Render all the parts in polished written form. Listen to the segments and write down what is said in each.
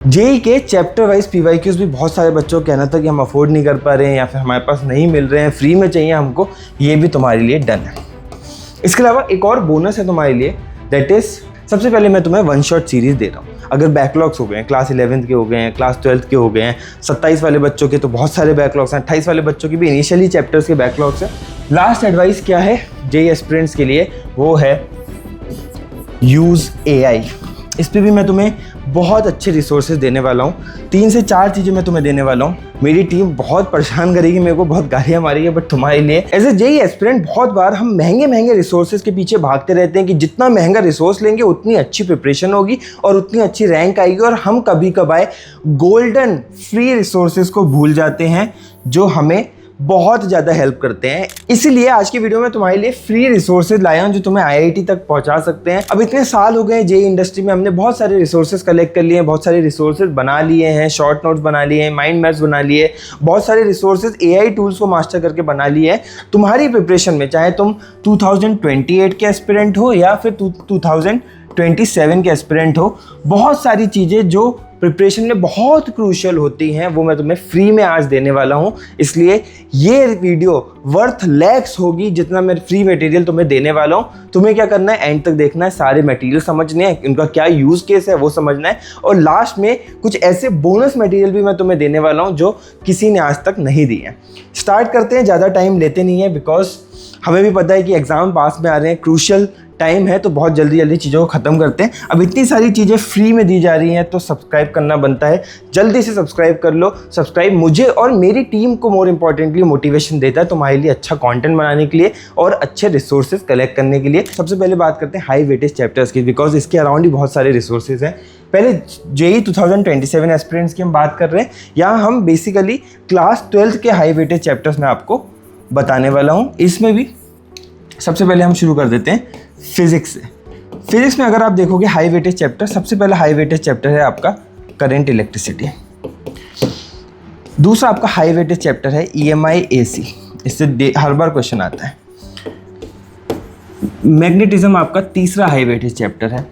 JEE के chapter wise PYQs भी बहुत सारे बच्चों को कहना था कि हम अफोर्ड नहीं कर पा रहे हैं या फिर हमारे पास नहीं मिल रहे हैं, फ्री में चाहिए हमको, ये भी तुम्हारे लिए डन है। इसके अलावा एक और बोनस है तुम्हारे लिए, दैट इज सबसे पहले मैं तुम्हें वन शॉट सीरीज दे रहा हूँ। अगर बैकलॉग्स हो गए हैं, क्लास 11th के हो गए हैं, क्लास 12th के हो गए हैं, 27 वाले बच्चों के तो बहुत सारे बैकलॉग्स हैं, 28 वाले बच्चों के भी इनिशियली चैप्टर्स के बैकलॉग्स हैं। लास्ट एडवाइस क्या है जेई एस्पिरेंट्स के लिए, वो है यूज़ एआई। इस पर भी मैं तुम्हें बहुत अच्छे रिसोर्सेज देने वाला हूँ। 3 से 4 चीज़ें मैं तुम्हें देने वाला हूँ। मेरी टीम बहुत परेशान करेगी, मेरे को बहुत गालियाँ मारेगी, बट तुम्हारे लिए एज ए जेई एस्पिरेंट बहुत बार हम महंगे रिसोर्सेज के पीछे भागते रहते हैं कि जितना महंगा रिसोर्स लेंगे उतनी अच्छी प्रिपरेशन होगी और उतनी अच्छी रैंक आएगी, और हम कभी कभार गोल्डन फ्री रिसोर्सेज को भूल जाते हैं जो हमें बहुत ज़्यादा हेल्प करते हैं। इसीलिए आज की वीडियो में तुम्हारे लिए फ्री रिसोर्सेज लाया हूं जो तुम्हें आईआईटी तक पहुंचा सकते हैं। अब इतने साल हो गए जेई इंडस्ट्री में, हमने बहुत सारे रिसोर्सेज कलेक्ट कर लिए हैं, बहुत सारे रिसोर्सेज बना लिए हैं, शॉर्ट नोट्स बना लिए हैं, माइंड मैप्स बना लिए, बहुत सारे रिसोर्सेज एआई टूल्स को मास्टर करके बना लिए हैं। तुम्हारी प्रिपरेशन में, चाहे तुम 2028 के एस्पिरेंट हो या फिर 2027 के एस्पिरेंट हो, बहुत सारी चीज़ें जो प्रिपरेशन में बहुत क्रूशियल होती हैं वो मैं तुम्हें फ्री में आज देने वाला हूं। इसलिए ये वीडियो वर्थ लैक्स होगी जितना मैं फ्री मटेरियल तुम्हें देने वाला हूं। तुम्हें क्या करना है, एंड तक देखना है, सारे मटेरियल समझने हैं, उनका क्या यूज़ केस है वो समझना है, और लास्ट में कुछ ऐसे बोनस मटेरियल भी मैं तुम्हें देने वाला हूं जो किसी ने आज तक नहीं दिए हैं। स्टार्ट करते हैं, ज़्यादा टाइम लेते नहीं है, बिकॉज हमें भी पता है कि एग्ज़ाम पास में आ रहे हैं, क्रूशियल टाइम है, तो बहुत जल्दी चीज़ों को ख़त्म करते हैं। अब इतनी सारी चीज़ें फ्री में दी जा रही हैं तो सब्सक्राइब करना बनता है। जल्दी से सब्सक्राइब कर लो। सब्सक्राइब मुझे और मेरी टीम को मोर इम्पॉर्टेंटली मोटिवेशन देता है तुम्हारे लिए अच्छा कंटेंट बनाने के लिए और अच्छे रिसोर्सेज कलेक्ट करने के लिए। सबसे पहले बात करते हैं हाई वेटेज चैप्टर्स की, बिकॉज इसके अराउंड ही बहुत सारे रिसोर्सेज हैं। पहले जेई 2027 एस्पिरेंट्स की हम बात कर रहे हैं। यहाँ हम बेसिकली क्लास 12th के हाई वेटेज चैप्टर्स में आपको बताने वाला हूँ। इसमें भी सबसे पहले हम शुरू कर देते हैं फिजिक्स से। फिजिक्स में अगर आप देखोगे हाई वेटेज चैप्टर, सबसे पहला हाई वेटेज चैप्टर है आपका करंट इलेक्ट्रिसिटी। दूसरा आपका हाई वेटेज चैप्टर है ईएमआई एसी, इससे हर बार क्वेश्चन आता है। मैग्नेटिज्म आपका तीसरा हाई वेटेज चैप्टर है।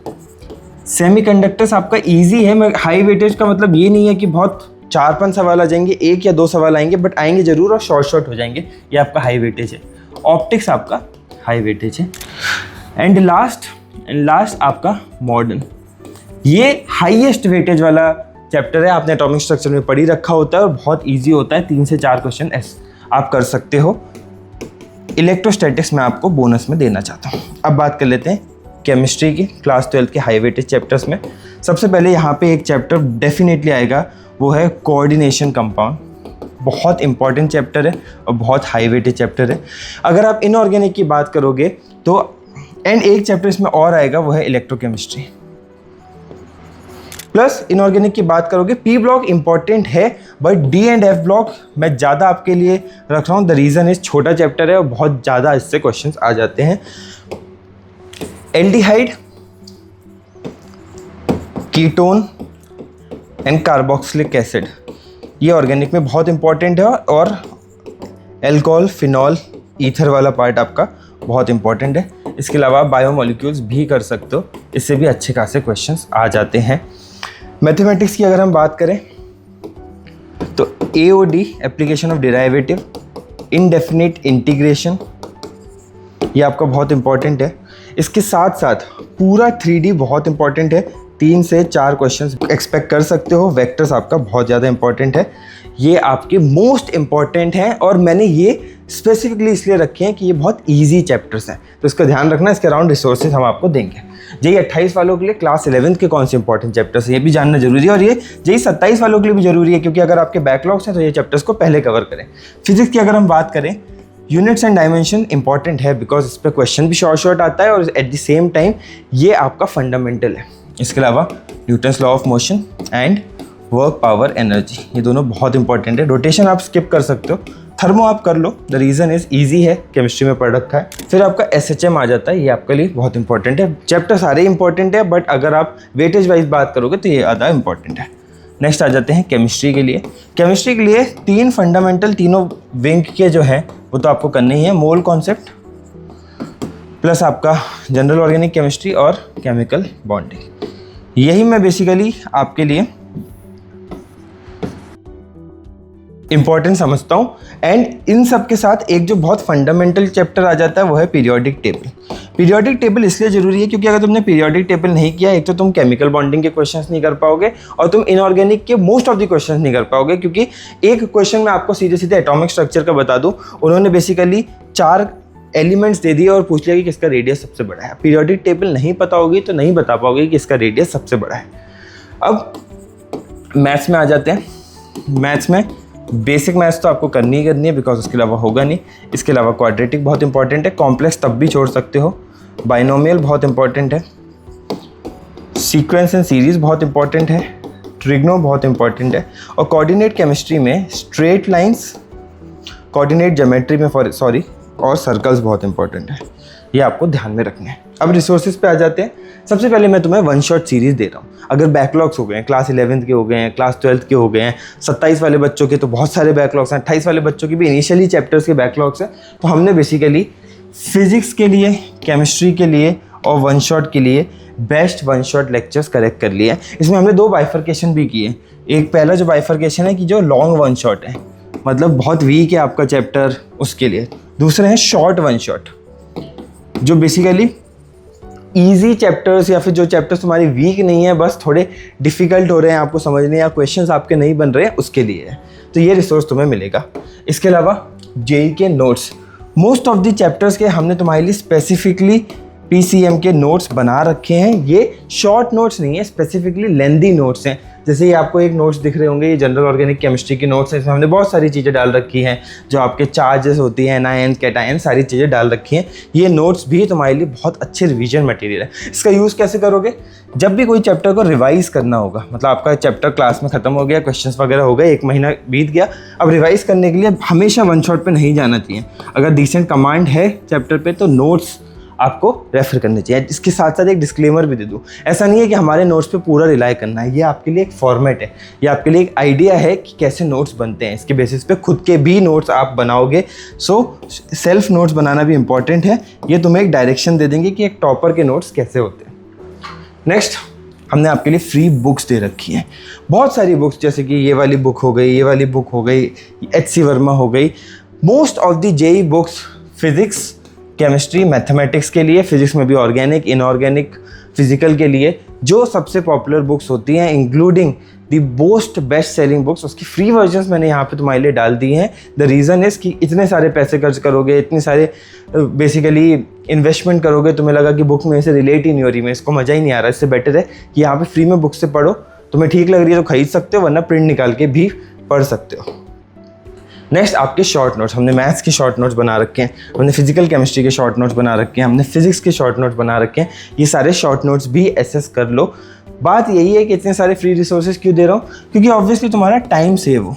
सेमीकंडक्टर्स आपका इजी है। हाई वेटेज का मतलब ये नहीं है कि बहुत 4-5 सवाल आ जाएंगे, 1 या 2 सवाल आएंगे, बट आएंगे जरूर और शॉर्ट हो जाएंगे। ये आपका हाई वेटेज है। ऑप्टिक्स आपका हाई वेटेज है। एंड लास्ट आपका मॉडर्न, ये हाईएस्ट वेटेज वाला चैप्टर है। आपने एटॉमिक स्ट्रक्चर में पढ़ी रखा होता है और बहुत इजी होता है। 3 से 4 क्वेश्चन आप कर सकते हो। इलेक्ट्रोस्टैटिक्स में आपको बोनस में देना चाहता हूँ। अब बात कर लेते हैं केमिस्ट्री की, क्लास 12th के हाई वेटेज चैप्टर्स में। सबसे पहले यहाँ पे एक चैप्टर डेफिनेटली आएगा, वो है कोऑर्डिनेशन कंपाउंड। बहुत इंपॉर्टेंट चैप्टर है और बहुत हाई वेटेज चैप्टर है। अगर आप इनऑर्गेनिक की बात करोगे तो एंड एक चैप्टर इसमें और आएगा, वो है इलेक्ट्रोकेमिस्ट्री। प्लस इनऑर्गेनिक की बात करोगे, पी ब्लॉक इंपॉर्टेंट है, but D and F block मैं ज़्यादा आपके लिए रख रहा हूँ। द रीज़न इज छोटा चैप्टर है और बहुत ज़्यादा इससे क्वेश्चंस आ जाते हैं। Aldehyde, ketone and carboxylic acid, ये ऑर्गेनिक में बहुत इंपॉर्टेंट है, और एल्कोहल, फिनॉल, ईथर वाला पार्ट आपका बहुत इंपॉर्टेंट है। इसके अलावा बायोमोलिक्यूल्स भी कर सकते हो, इससे भी अच्छे खासे क्वेश्चंस आ जाते हैं। मैथमेटिक्स की अगर हम बात करें तो AOD, application of derivative, indefinite integration, ये आपका बहुत इंपॉर्टेंट है। इसके साथ साथ पूरा 3D बहुत इंपॉर्टेंट है। 3 से 4 क्वेश्चंस एक्सपेक्ट कर सकते हो। वेक्टर्स आपका बहुत ज़्यादा इंपॉर्टेंट है। ये आपके मोस्ट इंपॉर्टेंट हैं और मैंने ये स्पेसिफिकली इसलिए रखे हैं कि ये बहुत इजी चैप्टर्स हैं, तो इसका ध्यान रखना। इसके अराउंड रिसोर्सेज हम आपको देंगे। जेई 28 वालों के लिए क्लास 11th के कौन से इंपॉर्टेंट चैप्टर्स हैं ये भी जानना जरूरी है, और ये जेई 27 वालों के लिए भी जरूरी है, क्योंकि अगर आपके बैकलॉग्स हैं तो ये चैप्टर्स को पहले कवर करें। फिजिक्स की अगर हम बात करें, यूनिट्स एंड डायमेंशन इंपॉर्टेंट है, बिकॉज इस पर क्वेश्चन भी शॉर्ट आता है और एट द सेम टाइम ये आपका फंडामेंटल है। इसके अलावा Newton's law of motion and work power energy, ये दोनों बहुत इंपॉर्टेंट है। रोटेशन आप स्किप कर सकते हो, थर्मो आप कर लो, द रीज़न इज ईजी है, केमिस्ट्री में पढ़ रखा है। फिर आपका एसएचएम आ जाता है, ये आपके लिए बहुत इंपॉर्टेंट है। चैप्टर सारे इंपॉर्टेंट है, बट अगर आप वेटेज वाइज बात करोगे तो ये ज़्यादा इंपॉर्टेंट है। नेक्स्ट आ जाते हैं केमिस्ट्री के लिए। केमिस्ट्री के लिए 3 फंडामेंटल, तीनों विंग के जो हैं वो तो आपको करने ही है। मोल कॉन्सेप्ट प्लस आपका जनरल ऑर्गेनिक केमिस्ट्री और केमिकल बॉन्डिंग, यही मैं बेसिकली आपके लिए इंपॉर्टेंट समझता हूँ। एंड इन सब के साथ एक जो बहुत फंडामेंटल चैप्टर आ जाता है वो है पीरियोडिक टेबल। पीरियोडिक टेबल इसलिए ज़रूरी है क्योंकि अगर तुमने पीरियोडिक टेबल नहीं किया, एक तो तुम केमिकल बॉन्डिंग के क्वेश्चंस नहीं कर पाओगे और तुम इनऑर्गेनिक के मोस्ट ऑफ द क्वेश्चंस नहीं कर पाओगे, क्योंकि एक क्वेश्चन में आपको सीधे सीधे एटॉमिक स्ट्रक्चर का बता दूँ, उन्होंने बेसिकली 4 एलिमेंट्स दे दिए और पूछ लिया कि किसका रेडियस सबसे बड़ा है। पीरियोडिक टेबल नहीं पता होगी तो नहीं बता पाओगे कि इसका रेडियस सबसे बड़ा है। अब मैथ्स में आ जाते हैं। मैथ्स में बेसिक मैथ्स तो आपको करनी ही करनी है बिकॉज उसके अलावा होगा नहीं। इसके अलावा क्वाड्रेटिक बहुत इंपॉर्टेंट है, कॉम्प्लेक्स तब भी छोड़ सकते हो, बाइनोमियल बहुत इंपॉर्टेंट है, सीक्वेंस एंड सीरीज बहुत इंपॉर्टेंट है, ट्रिग्नो बहुत इंपॉर्टेंट है, और कोऑर्डिनेट केमिस्ट्री में स्ट्रेट लाइंस, कोऑर्डिनेट ज्योमेट्री में और सर्कल्स बहुत इंपॉर्टेंट है। ये आपको ध्यान में रखना है। अब रिसोर्सेज पे आ जाते हैं। सबसे पहले मैं तुम्हें वन शॉट सीरीज़ दे रहा हूँ। अगर बैकलॉग्स हो गए हैं, क्लास 11th के हो गए हैं, क्लास 12th के हो गए हैं, 27 वाले बच्चों के तो बहुत सारे बैकलॉग्स हैं, 28 वाले बच्चों के भी इनिशियली चैप्टर्स के बैकलॉग्स हैं, तो हमने बेसिकली फिजिक्स के लिए, केमिस्ट्री के लिए और वन शॉट के लिए best one shot lectures collect कर लिए हैं। इसमें हमने 2 बाइफर्केशन भी किए। एक पहला जो बाइफर्केशन है कि जो लॉन्ग वन शॉट है, मतलब बहुत वीक है आपका चैप्टर, उसके लिए। दूसरा है शॉर्ट वन शॉट, जो बेसिकली ईजी चैप्टर्स या फिर जो चैप्टर्स तुम्हारी वीक नहीं है, बस थोड़े डिफ़िकल्ट हो रहे हैं आपको समझने या क्वेश्चंस आपके नहीं बन रहे हैं, उसके लिए है। तो ये रिसोर्स तुम्हें मिलेगा। इसके अलावा जेई के notes, most of the chapters के हमने तुम्हारे लिए स्पेसिफिकली पीसीएम के नोट्स बना रखे हैं। ये शॉर्ट नोट्स नहीं है, स्पेसिफिकली लेंदी नोट्स हैं। जैसे ये आपको एक नोट्स दिख रहे होंगे, ये जनरल ऑर्गेनिक केमिस्ट्री की नोट्स हैं। इसमें हमने बहुत सारी चीज़ें डाल रखी हैं, जो आपके चार्जेस होती हैं, एनायन, कैटायन, सारी चीज़ें डाल रखी हैं। ये नोट्स भी तुम्हारे लिए बहुत अच्छे रिवीजन मटेरियल है। इसका यूज़ कैसे करोगे? जब भी कोई चैप्टर को रिवाइज़ करना होगा, मतलब आपका चैप्टर क्लास में ख़त्म हो गया, क्वेश्चंस वगैरह हो गए, 1 महीना बीत गया, अब रिवाइज़ करने के लिए हमेशा वन शॉट पे नहीं जाना चाहिए। अगर डिसेंट कमांड है चैप्टर पे तो नोट्स आपको रेफर करने चाहिए। इसके साथ साथ एक डिस्क्लेमर भी दे दूँ, ऐसा नहीं है कि हमारे नोट्स पे पूरा रिलाई करना है। ये आपके लिए एक फॉर्मेट है, ये आपके लिए एक आइडिया है कि कैसे नोट्स बनते हैं। इसके बेसिस पे खुद के भी नोट्स आप बनाओगे। सो सेल्फ नोट्स बनाना भी इंपॉर्टेंट है। ये तुम्हें एक डायरेक्शन दे देंगे कि एक टॉपर के नोट्स कैसे होते हैं। नेक्स्ट, हमने आपके लिए फ्री बुक्स दे रखी हैं, बहुत सारी बुक्स, जैसे कि ये वाली बुक हो गई, ये वाली बुक हो गई, HC वर्मा हो गई। Most of the JEE books physics, chemistry, mathematics के लिए, फिजिक्स में भी ऑर्गेनिक, इनऑर्गेनिक, फिजिकल के लिए जो सबसे पॉपुलर बुक्स होती हैं, including the most best selling books, उसकी फ्री वर्जन्स मैंने यहाँ पे तुम्हारे लिए डाल दी हैं। द रीज़न इज़ कि इतने सारे पैसे खर्च करोगे, इतने सारे बेसिकली इन्वेस्टमेंट करोगे, तुम्हें लगा कि बुक में से रिलेट ही नहीं हो रही, मैं इसको मज़ा ही नहीं आ रहा। इससे बेटर है कि यहाँ पे फ्री में बुक से पढ़ो। तुम्हें ठीक लग रही है तो खरीद सकते हो, वरना प्रिंट निकाल के भी पढ़ सकते हो। नेक्स्ट, आपके शॉर्ट नोट्स। हमने मैथ्स के शॉर्ट नोट्स बना रखे हैं, हमने फिजिकल केमिस्ट्री के शॉर्ट नोट्स बना रखे हैं, हमने फिजिक्स के शॉर्ट नोट्स बना रखे हैं। ये सारे शॉर्ट नोट्स भी एसेस कर लो। बात यही है कि इतने सारे फ्री रिसोर्सेज क्यों दे रहा हूँ, क्योंकि ऑब्वियसली तुम्हारा टाइम सेव हो।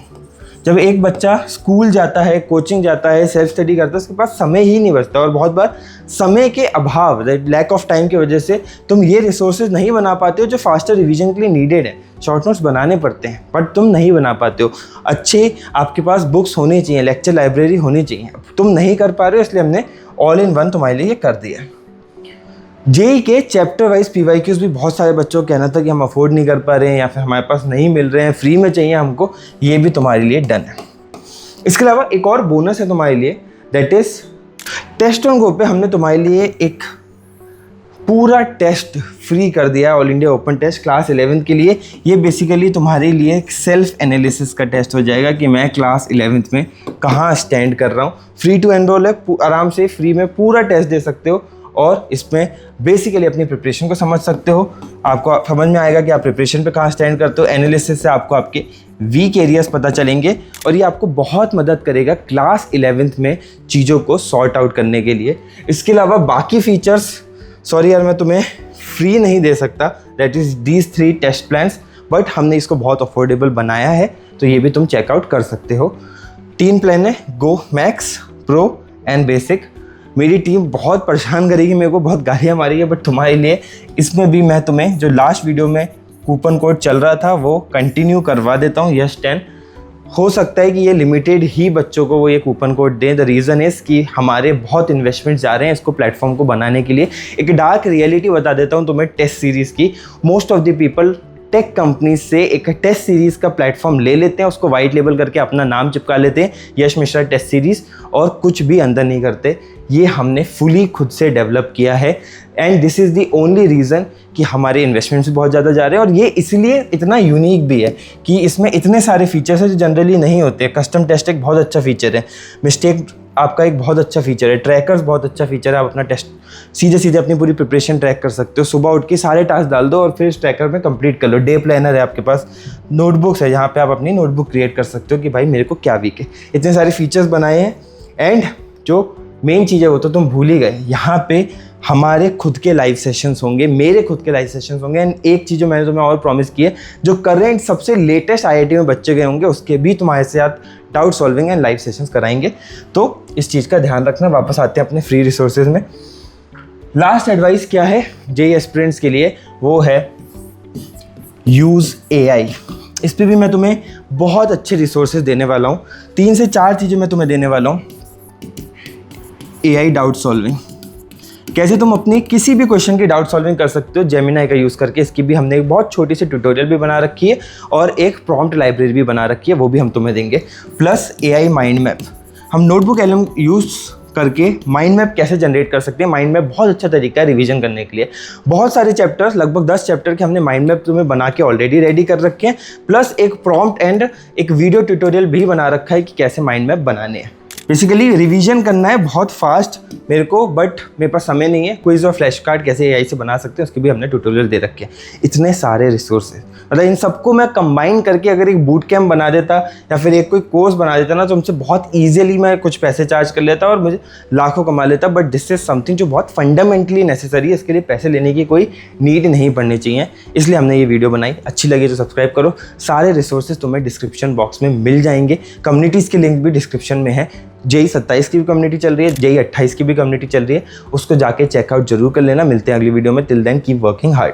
जब एक बच्चा स्कूल जाता है, कोचिंग जाता है, सेल्फ स्टडी करता है, उसके पास समय ही नहीं बचता, और बहुत बार समय के अभाव, लैक ऑफ टाइम की वजह से तुम ये रिसोर्सेज नहीं बना पाते हो जो फास्टर रिवीजन के लिए नीडेड है। शॉर्ट नोट्स बनाने पड़ते हैं बट तुम नहीं बना पाते हो। अच्छे आपके पास बुक्स होनी चाहिए, लेक्चर लाइब्रेरी होनी चाहिए, तुम नहीं कर पा रहे हो, इसलिए हमने ऑल इन वन तुम्हारे लिए ये कर दिया। जेई के चैप्टर वाइज PYQs भी बहुत सारे बच्चों का कहना था कि हम अफोर्ड नहीं कर पा रहे हैं या फिर हमारे पास नहीं मिल रहे हैं, फ्री में चाहिए हमको, ये भी तुम्हारे लिए डन है। इसके अलावा एक और बोनस है तुम्हारे लिए, that is test on go पे हमने तुम्हारे लिए एक पूरा टेस्ट फ्री कर दिया, all India open test class 11th के लिए। ये बेसिकली तुम्हारे लिए एक सेल्फ एनालिसिस का टेस्ट हो जाएगा कि मैं क्लास 11th में कहाँ स्टैंड कर रहा हूँ। फ्री टू एनरोल है, आराम से फ्री में पूरा टेस्ट दे सकते हो और इसमें बेसिकली अपनी प्रिपरेशन को समझ सकते हो। आपको समझ में आएगा कि आप प्रिपरेशन पे कहाँ स्टैंड करते हो। एनालिसिस से आपको आपके वीक एरियाज पता चलेंगे और ये आपको बहुत मदद करेगा क्लास 11th में चीज़ों को सॉर्ट आउट करने के लिए। इसके अलावा बाकी फीचर्स, सॉरी यार मैं तुम्हें फ्री नहीं दे सकता, that is these 3 test plans, but हमने इसको बहुत अफोर्डेबल बनाया है, तो ये भी तुम चेकआउट कर सकते हो। 3 प्लान है, गो, मैक्स, प्रो एंड बेसिक। मेरी टीम बहुत परेशान करेगी, मेरे को बहुत गालियाँ मारेगी, बट तुम्हारे लिए इसमें भी मैं तुम्हें जो लास्ट वीडियो में कूपन कोड चल रहा था वो कंटिन्यू करवा देता हूँ, यस 10। हो सकता है कि ये लिमिटेड ही बच्चों को वो ये कूपन कोड दें। द रीज़न इज़ कि हमारे बहुत इन्वेस्टमेंट जा रहे हैं इसको प्लेटफॉर्म को बनाने के लिए। एक डार्क रियलिटी बता देता हूँ तुम्हें टेस्ट सीरीज़ की। Most of the people tech company से एक टेस्ट सीरीज़ का प्लेटफॉर्म ले लेते हैं, उसको वाइट लेबल करके अपना नाम चिपका लेते हैं, यश मिश्रा टेस्ट सीरीज़, और कुछ भी अंदर नहीं करते। ये हमने फुली खुद से डेवलप किया है and this is the only reason कि हमारे इन्वेस्टमेंट्स भी बहुत ज़्यादा जा रहे हैं। और ये इसलिए इतना यूनिक भी है कि इसमें इतने सारे फीचर्स हैं जो जनरली नहीं होते। कस्टम टेस्ट एक बहुत अच्छा फीचर है, मिस्टेक आपका एक बहुत अच्छा फीचर है, ट्रैकर्स बहुत अच्छा फीचर है। आप अपना टेस्ट सीधे अपनी पूरी प्रिपरेशन ट्रैक कर सकते हो। सुबह उठ के सारे टास्क डाल दो और फिर इस ट्रैकर में कंप्लीट कर लो। डे प्लानर है आपके पास, नोटबुक्स है जहाँ पे आप अपनी नोटबुक क्रिएट कर सकते हो कि भाई मेरे को क्या वीक है। इतने सारे फीचर्स बनाए हैं एंड जो मेन चीज़ है वो तो तुम भूल ही गए, यहाँ पे हमारे खुद के लाइव सेशंस होंगे, मेरे खुद के लाइव सेशंस होंगे। एंड एक चीज़ जो मैंने तुम्हें और प्रॉमिस की है, जो करेंट सबसे लेटेस्ट IIT में बच्चे गए होंगे उसके भी तुम्हारे साथ doubt solving and live sessions कराएंगे। तो इस चीज़ का ध्यान रखना। वापस आते हैं अपने फ्री रिसोर्सेज में। लास्ट एडवाइस क्या है JEE एस्पिरेंट्स के लिए, वो है यूज़ AI। इस पर भी मैं तुम्हें बहुत अच्छे रिसोर्सेज देने वाला हूँ। 3 से 4 चीज़ें मैं तुम्हें देने वाला हूँ। AI डाउट सॉल्विंग, कैसे तुम अपनी किसी भी क्वेश्चन की डाउट सॉल्विंग कर सकते हो जेमिनाई का यूज़ करके। इसकी भी हमने एक बहुत छोटी सी ट्यूटोरियल भी बना रखी है और एक प्रॉम्प्ट लाइब्रेरी भी बना रखी है, वो भी हम तुम्हें देंगे। प्लस AI माइंड मैप, हम नोटबुक LM यूज़ करके माइंड मैप कैसे जनरेट कर सकते हैं। माइंड मैप बहुत अच्छा तरीका है रिवीजन करने के लिए। बहुत सारे चैप्टर्स, लगभग 10 चैप्टर के हमने माइंड मैप तुम्हें बना के ऑलरेडी रेडी कर रखे हैं। प्लस एक प्रॉम्प्ट एंड एक वीडियो ट्यूटोरियल भी बना रखा है कि कैसे माइंड मैप बनाने हैं। बेसिकली रिवीजन करना है बहुत फास्ट मेरे को, बट मेरे पास समय नहीं है। क्विज और फ्लैश कार्ड कैसे AI से बना सकते हैं उसके भी हमने ट्यूटोरियल दे रखे हैं। इतने सारे रिसोर्सेज, मतलब इन सबको मैं कंबाइन करके अगर एक बूट कैम्प बना देता या फिर एक कोई कोर्स बना देता ना, तो उनसे बहुत ईजिली मैं कुछ पैसे चार्ज कर लेता और मुझे लाखों कमा लेता। बट दिस इज समथिंग जो बहुत फंडामेंटली नेसेसरी है, इसके लिए पैसे लेने की कोई नीड नहीं पड़नी चाहिए, इसलिए हमने ये वीडियो बनाई। अच्छी लगी तो सब्सक्राइब करो। सारे रिसोर्सेज तुम्हें डिस्क्रिप्शन बॉक्स में मिल जाएंगे। कम्युनिटीज़ के लिंक भी डिस्क्रिप्शन में है। JEE 27 की भी कम्युनिटी चल रही है, JEE 28 की भी कम्युनिटी चल रही है, उसको जाके चेकआउट जरूर कर लेना। मिलते हैं अगली वीडियो में। Till then keep working hard.